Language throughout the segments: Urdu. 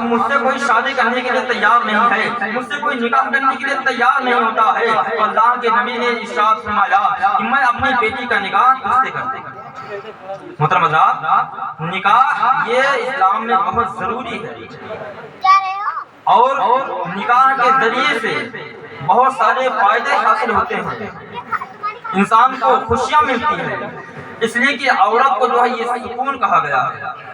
مجھ سے کوئی شادی کرنے کے لیے تیار نہیں ہے، مجھ سے کوئی نکاح کرنے کے لیے تیار نہیں ہوتا ہے، تو اللہ کے نبی نے ارشاد فرمایا کہ میں اپنی بیٹی کا نکاح کس سے کرتا ہوں۔ محترم حضرات، نکاح یہ اسلام میں بہت ضروری ہے، اور نکاح کے ذریعے سے بہت سارے فائدے حاصل ہوتے ہیں، انسان کو خوشیاں ملتی ہیں، اس لیے کہ عورت کو جو ہے یہ سکون کہا گیا ہے۔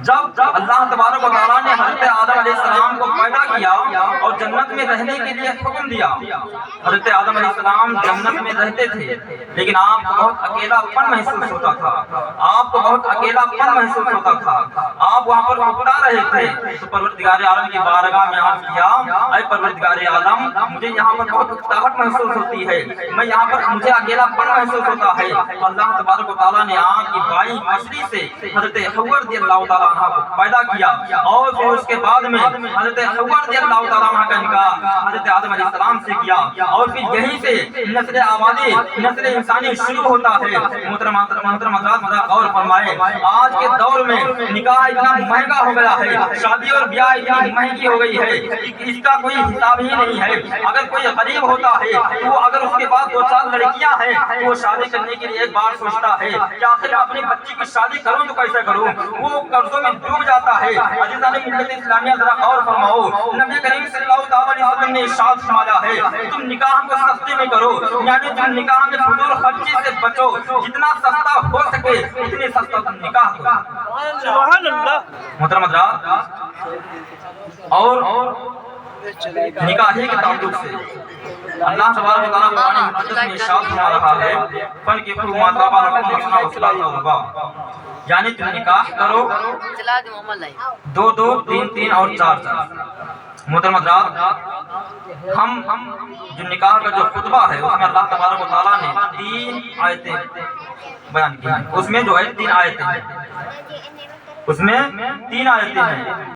جب اللہ تبارک و تعالیٰ نے حضرت آدم علیہ السلام کو پیدا کیا اور جنت میں رہنے کے لیے حکم دیا، حضرت آدم علیہ السلام جنت میں رہتے تھے، لیکن آپ کو بہت اکیلا پن محسوس ہوتا تھا، آپ کو بہت اکیلا پن محسوس ہوتا تھا، آپ وہاں پر اکتا رہے تھے، تو پروردگار عالم کی بارگاہ میں عرض کیا، اے پروردگار عالم، مجھے یہاں پر بہت اکتاہٹ محسوس ہوتی ہے، میں یہاں پر مجھے اکیلا پن محسوس ہوتا ہے۔ اللہ تبارک و تعالیٰ نے آپ کی بائیں پسلی سے حضرت حوا رضی اللہ تعالیٰ عنہ کو پیدا کیا، اور پھر اس کے بعد میں حضرت حوا رضی اللہ تعالیٰ عنہ کا نکاح حضرت آدم علیہ السلام سے کیا، اور پھر یہیں سے نسل آبادی، نسل انسانی شروع ہوتا ہے۔ محترم حضرات غور فرمائے، آج کے دور میں نکاح اتنا مہنگا ہو گیا ہے، شادی اور بیاہ اتنی مہنگی ہو گئی ہے، اس کا کوئی حساب ہی نہیں ہے۔ اگر کوئی غریب ہوتا ہے تو اگر اس کے پاس 2-4 لڑکیاں ہیں تو وہ شادی کرنے کے لیے ایک بار سوچتا ہے کہ آخر اپنی بچی کی شادی کروں تو کیسے کروں، وہ قرضوں میں ڈوب جاتا ہے۔ عزیزان ملت اسلامیہ ذرا غور فرماؤ، نبی کریم صلی اللہ علیہ وسلم نے ارشاد فرمایا ہے تم نکاح کو سستے میں کرو، یعنی تم نکاح میں فضول خرچی سے بچو، جتنا سستا ہو سکے اتنی سستا تم نکاح کرو۔ سبحان اللہ۔ محترم حضرات، اور نکاح کے تعلق سے اللہ تبارک و تعالیٰ قرآن مقدس میں ارشاد فرما رہا ہے فَانكِحُوا مَا طَابَ لَكُم مِّنَ النِّسَاءِ وَثُلَاثَ وَرُبَاع، یعنی تم نکاح کرو 2-2، 3-3 اور 4-4۔ محترم حضرات، ہم جو نکاح کا جو خطبہ ہے اس میں اللہ تبارک و تعالیٰ نے 3 آیتیں بیان کی ہیں، اس میں جو ہے 3 آیتیں ہیں، اس میں 3 آیتیں ہیں۔